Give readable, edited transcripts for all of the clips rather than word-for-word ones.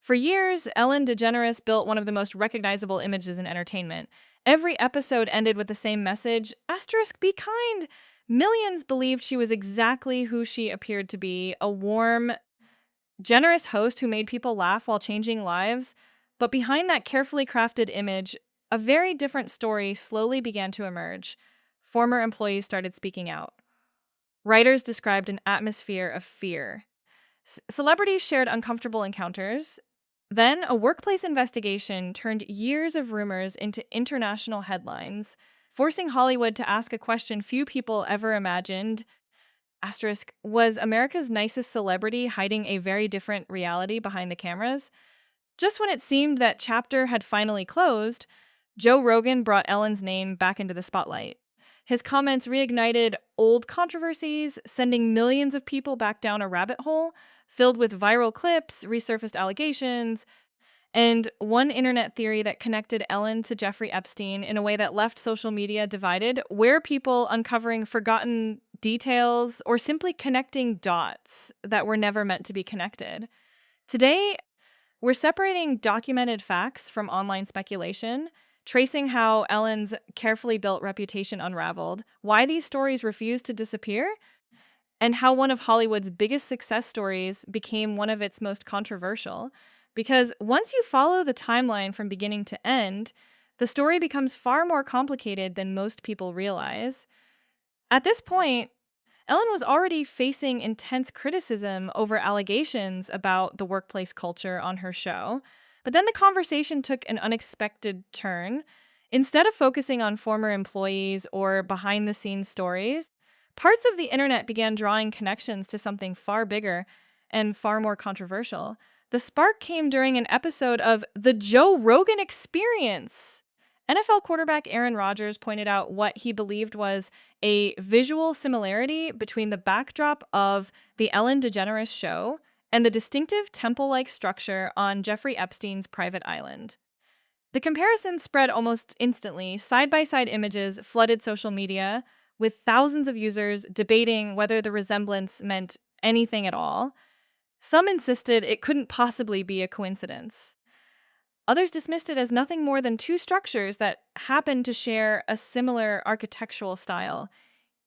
For years, Ellen DeGeneres built one of the most recognizable images in entertainment. Every episode ended with the same message, asterisk, be kind. Millions believed she was exactly who she appeared to be, a warm, generous host who made people laugh while changing lives. But behind that carefully crafted image, a very different story slowly began to emerge. Former employees started speaking out. Writers described an atmosphere of fear. Celebrities shared uncomfortable encounters. Then, a workplace investigation turned years of rumors into international headlines, forcing Hollywood to ask a question few people ever imagined. Asterisk, was America's nicest celebrity hiding a very different reality behind the cameras? Just when it seemed that chapter had finally closed, Joe Rogan brought Ellen's name back into the spotlight. His comments reignited old controversies, sending millions of people back down a rabbit hole filled with viral clips, resurfaced allegations, and one internet theory that connected Ellen to Jeffrey Epstein in a way that left social media divided, where people uncovering forgotten details or simply connecting dots that were never meant to be connected. Today, we're separating documented facts from online speculation, tracing how Ellen's carefully built reputation unraveled, why these stories refused to disappear, and how one of Hollywood's biggest success stories became one of its most controversial. Because once you follow the timeline from beginning to end, the story becomes far more complicated than most people realize. At this point, Ellen was already facing intense criticism over allegations about the workplace culture on her show. But then the conversation took an unexpected turn. Instead of focusing on former employees or behind the scenes stories, parts of the internet began drawing connections to something far bigger and far more controversial. The spark came during an episode of The Joe Rogan Experience. NFL quarterback Aaron Rodgers pointed out what he believed was a visual similarity between the backdrop of the Ellen DeGeneres show and the distinctive temple-like structure on Jeffrey Epstein's private island. The comparison spread almost instantly. Side-by-side images flooded social media, with thousands of users debating whether the resemblance meant anything at all. Some insisted it couldn't possibly be a coincidence. Others dismissed it as nothing more than two structures that happened to share a similar architectural style.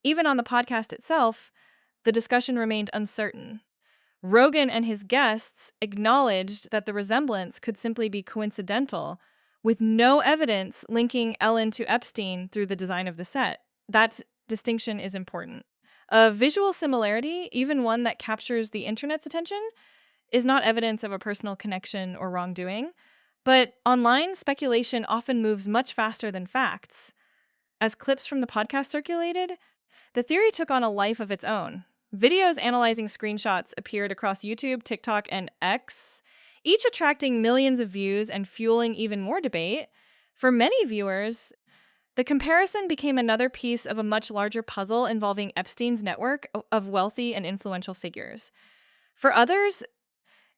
Even on the podcast itself, the discussion remained uncertain. Rogan and his guests acknowledged that the resemblance could simply be coincidental, with no evidence linking Ellen to Epstein through the design of the set. That distinction is important. A visual similarity, even one that captures the internet's attention, is not evidence of a personal connection or wrongdoing. But online speculation often moves much faster than facts. As clips from the podcast circulated, the theory took on a life of its own. Videos analyzing screenshots appeared across YouTube, TikTok, and X, each attracting millions of views and fueling even more debate. For many viewers, the comparison became another piece of a much larger puzzle involving Epstein's network of wealthy and influential figures. For others,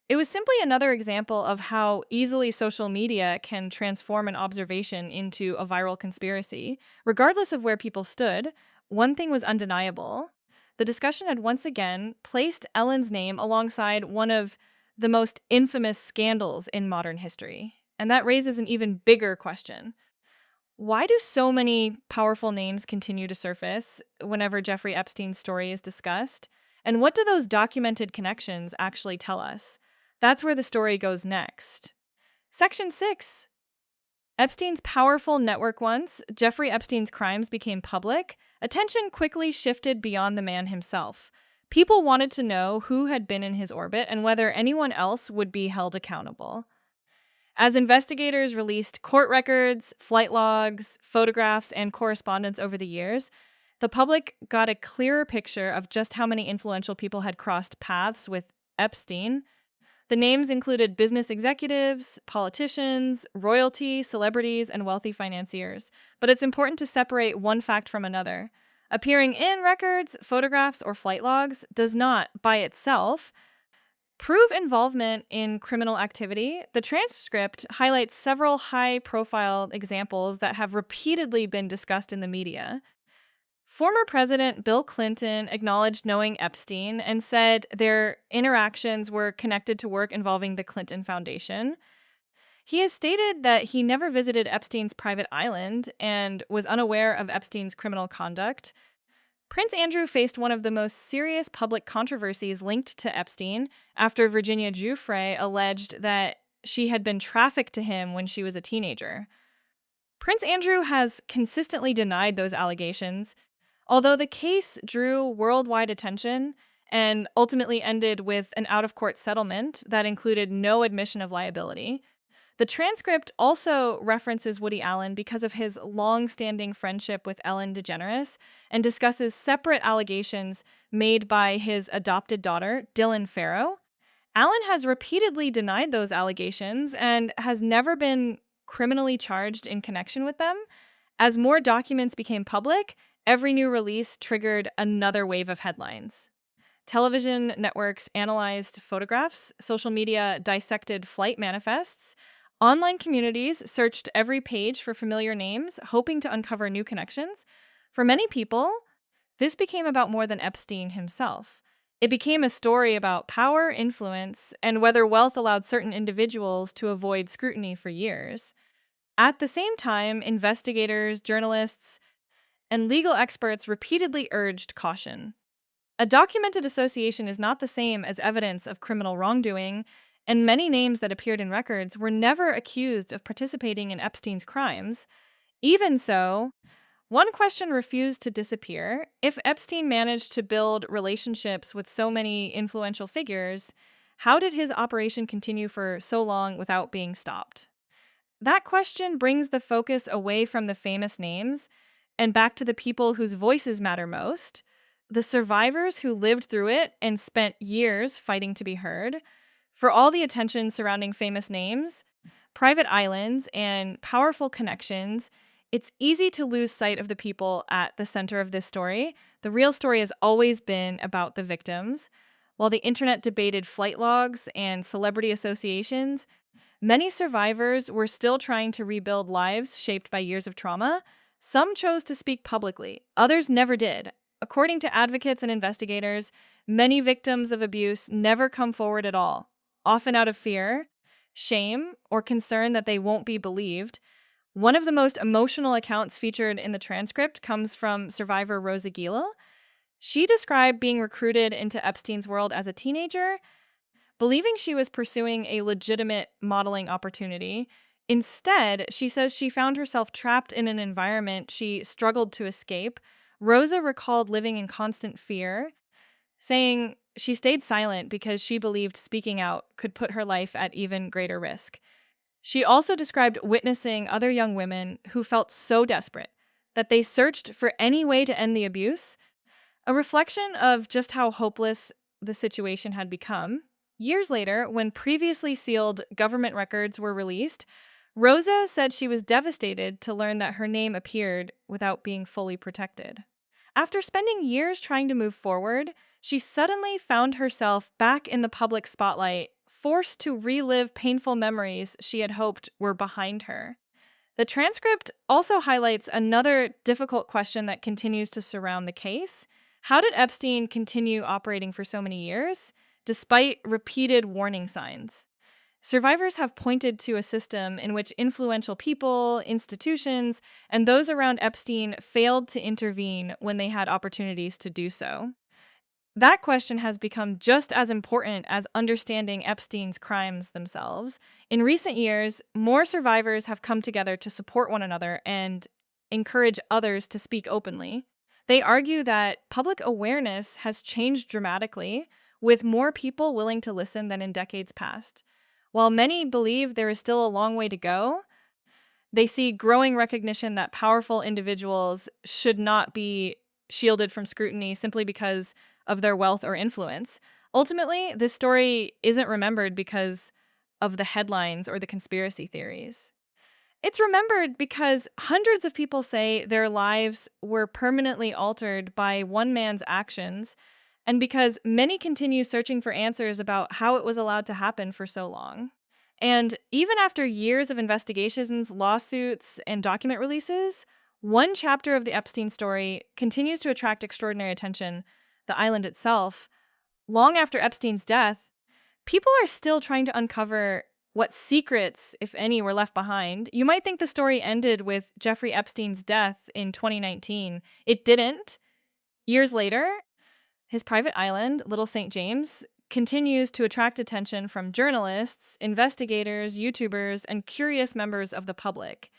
it was simply another example of how easily social media can transform an observation into a viral conspiracy. Regardless of where people stood, one thing was undeniable. The discussion had once again placed Ellen's name alongside one of the most infamous scandals in modern history. And that raises an even bigger question. Why do so many powerful names continue to surface whenever Jeffrey Epstein's story is discussed? And what do those documented connections actually tell us? That's where the story goes next. Section 6. Epstein's powerful network. Once Jeffrey Epstein's crimes became public, attention quickly shifted beyond the man himself. People wanted to know who had been in his orbit and whether anyone else would be held accountable. As investigators released court records, flight logs, photographs, and correspondence over the years, the public got a clearer picture of just how many influential people had crossed paths with Epstein. The names included business executives, politicians, royalty, celebrities, and wealthy financiers. But it's important to separate one fact from another. Appearing in records, photographs, or flight logs does not, by itself, prove involvement in criminal activity. The transcript highlights several high-profile examples that have repeatedly been discussed in the media. Former President Bill Clinton acknowledged knowing Epstein and said their interactions were connected to work involving the Clinton Foundation. He has stated that he never visited Epstein's private island and was unaware of Epstein's criminal conduct. Prince Andrew faced one of the most serious public controversies linked to Epstein after Virginia Giuffre alleged that she had been trafficked to him when she was a teenager. Prince Andrew has consistently denied those allegations, although the case drew worldwide attention and ultimately ended with an out of court settlement that included no admission of liability. The transcript also references Woody Allen because of his long standing friendship with Ellen DeGeneres and discusses separate allegations made by his adopted daughter, Dylan Farrow. Allen has repeatedly denied those allegations and has never been criminally charged in connection with them. As more documents became public, every new release triggered another wave of headlines. Television networks analyzed photographs, social media dissected flight manifests, online communities searched every page for familiar names, hoping to uncover new connections. For many people, this became about more than Epstein himself. It became a story about power, influence, and whether wealth allowed certain individuals to avoid scrutiny for years. At the same time, investigators, journalists, and legal experts repeatedly urged caution. A documented association is not the same as evidence of criminal wrongdoing, and many names that appeared in records were never accused of participating in Epstein's crimes. Even so, one question refused to disappear. If Epstein managed to build relationships with so many influential figures, how did his operation continue for so long without being stopped? That question brings the focus away from the famous names and back to the people whose voices matter most, the survivors who lived through it and spent years fighting to be heard. For all the attention surrounding famous names, private islands, and powerful connections, it's easy to lose sight of the people at the center of this story. The real story has always been about the victims. While the internet debated flight logs and celebrity associations, many survivors were still trying to rebuild lives shaped by years of trauma. Some chose to speak publicly, others never did. According to advocates and investigators, many victims of abuse never come forward at all, often out of fear, shame, or concern that they won't be believed. One of the most emotional accounts featured in the transcript comes from survivor Rosa Gila. She described being recruited into Epstein's world as a teenager, believing she was pursuing a legitimate modeling opportunity. Instead, she says she found herself trapped in an environment she struggled to escape. Rosa recalled living in constant fear, saying she stayed silent because she believed speaking out could put her life at even greater risk. She also described witnessing other young women who felt so desperate that they searched for any way to end the abuse, a reflection of just how hopeless the situation had become. Years later, when previously sealed government records were released, Rosa said she was devastated to learn that her name appeared without being fully protected. After spending years trying to move forward, she suddenly found herself back in the public spotlight, forced to relive painful memories she had hoped were behind her. The transcript also highlights another difficult question that continues to surround the case. How did Epstein continue operating for so many years, despite repeated warning signs? Survivors have pointed to a system in which influential people, institutions, and those around Epstein failed to intervene when they had opportunities to do so. That question has become just as important as understanding Epstein's crimes themselves. In recent years, more survivors have come together to support one another and encourage others to speak openly. They argue that public awareness has changed dramatically, with more people willing to listen than in decades past. While many believe there is still a long way to go, they see growing recognition that powerful individuals should not be shielded from scrutiny simply because of their wealth or influence. Ultimately, this story isn't remembered because of the headlines or the conspiracy theories. It's remembered because hundreds of people say their lives were permanently altered by one man's actions, and because many continue searching for answers about how it was allowed to happen for so long. And even after years of investigations, lawsuits, and document releases, One chapter of the Epstein story continues to attract extraordinary attention, the island itself. Long after Epstein's death, people are still trying to uncover what secrets, if any, were left behind. You might think the story ended with Jeffrey Epstein's death in 2019. It didn't. Years later, his private island, Little St. James, continues to attract attention from journalists, investigators, YouTubers, and curious members of the public.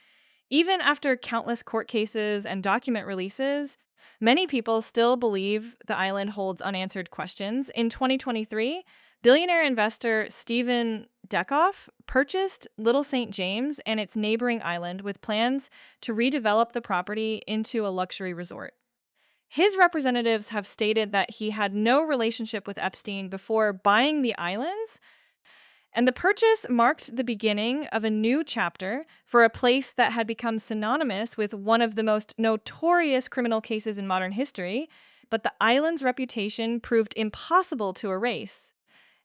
Even after countless court cases and document releases, many people still believe the island holds unanswered questions. In 2023, billionaire investor Stephen Dekoff purchased Little St. James and its neighboring island with plans to redevelop the property into a luxury resort. His representatives have stated that he had no relationship with Epstein before buying the islands, and the purchase marked the beginning of a new chapter for a place that had become synonymous with one of the most notorious criminal cases in modern history, but the island's reputation proved impossible to erase.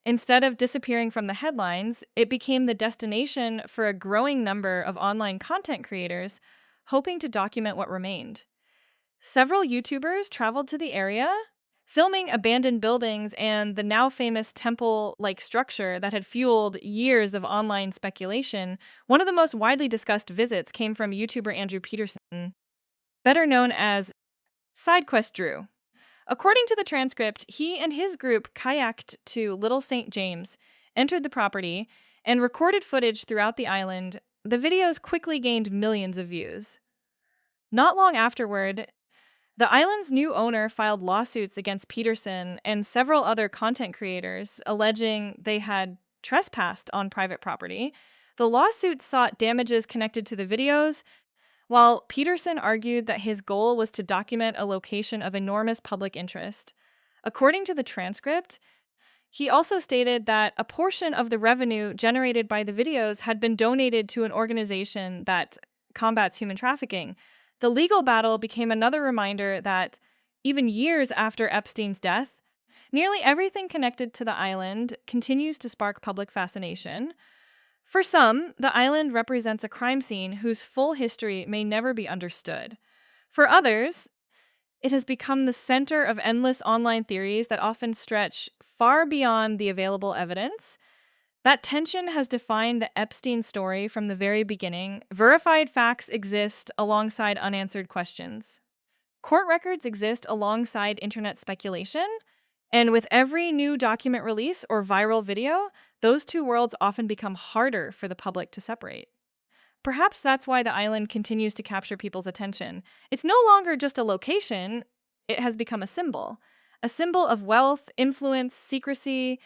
Instead of disappearing from the headlines, it became the destination for a growing number of online content creators hoping to document what remained. Several YouTubers traveled to the area, filming abandoned buildings and the now famous temple-like structure that had fueled years of online speculation. One of the most widely discussed visits came from YouTuber Andrew Peterson, better known as SideQuest Drew. According to the transcript, he and his group kayaked to Little St. James, entered the property, and recorded footage throughout the island. The videos quickly gained millions of views. Not long afterward, the island's new owner filed lawsuits against Peterson and several other content creators, alleging they had trespassed on private property. The lawsuits sought damages connected to the videos, while Peterson argued that his goal was to document a location of enormous public interest. According to the transcript, he also stated that a portion of the revenue generated by the videos had been donated to an organization that combats human trafficking. The legal battle became another reminder that, even years after Epstein's death, nearly everything connected to the island continues to spark public fascination. For some, the island represents a crime scene whose full history may never be understood. For others, it has become the center of endless online theories that often stretch far beyond the available evidence. That tension has defined the Epstein story from the very beginning. Verified facts exist alongside unanswered questions. Court records exist alongside internet speculation, and with every new document release or viral video, those two worlds often become harder for the public to separate. Perhaps that's why the island continues to capture people's attention. It's no longer just a location, it has become a symbol of wealth, influence, secrecy,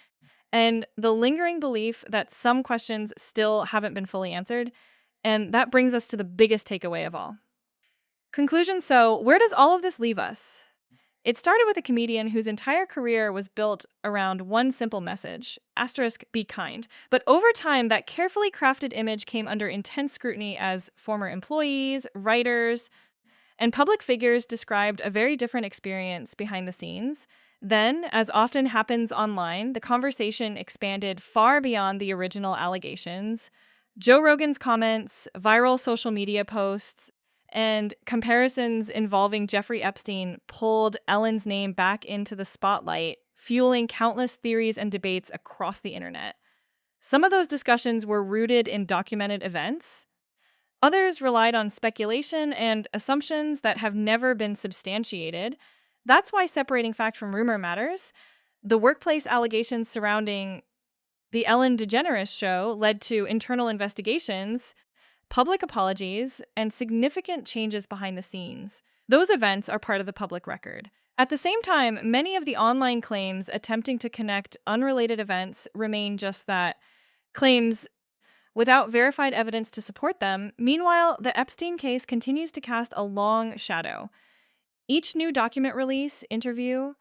and the lingering belief that some questions still haven't been fully answered. And that brings us to the biggest takeaway of all. Conclusion. So, where does all of this leave us? It started with a comedian whose entire career was built around one simple message, be kind. But over time, that carefully crafted image came under intense scrutiny as former employees, writers, and public figures described a very different experience behind the scenes. Then, as often happens online, the conversation expanded far beyond the original allegations. Joe Rogan's comments, viral social media posts, and comparisons involving Jeffrey Epstein pulled Ellen's name back into the spotlight, fueling countless theories and debates across the internet. Some of those discussions were rooted in documented events. Others relied on speculation and assumptions that have never been substantiated. That's why separating fact from rumor matters. The workplace allegations surrounding the Ellen DeGeneres show led to internal investigations, public apologies, and significant changes behind the scenes. Those events are part of the public record. At the same time, many of the online claims attempting to connect unrelated events remain just that, claims without verified evidence to support them. Meanwhile, the Epstein case continues to cast a long shadow. Each new document release, interview,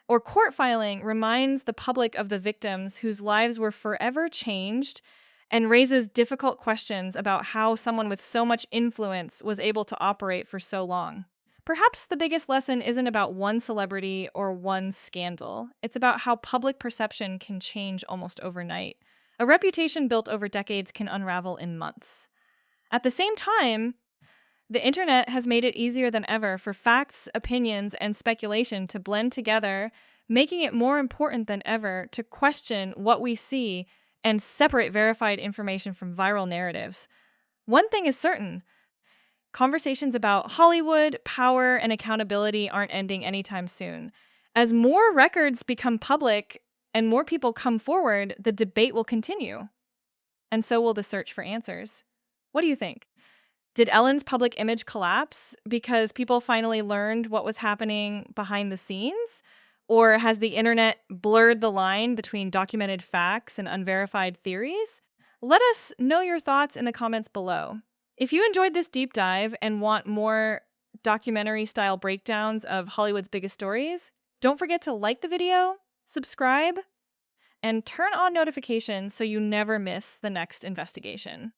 or court filing reminds the public of the victims whose lives were forever changed and raises difficult questions about how someone with so much influence was able to operate for so long. Perhaps the biggest lesson isn't about one celebrity or one scandal. It's about how public perception can change almost overnight. A reputation built over decades can unravel in months. At the same time, The internet has made it easier than ever for facts, opinions, and speculation to blend together, making it more important than ever to question what we see and separate verified information from viral narratives. One thing is certain: conversations about Hollywood, power, and accountability aren't ending anytime soon. As more records become public and more people come forward, the debate will continue. And so will the search for answers. What do you think? Did Ellen's public image collapse because people finally learned what was happening behind the scenes? Or has the internet blurred the line between documented facts and unverified theories? Let us know your thoughts in the comments below. If you enjoyed this deep dive and want more documentary style breakdowns of Hollywood's biggest stories, don't forget to like the video, subscribe, and turn on notifications so you never miss the next investigation.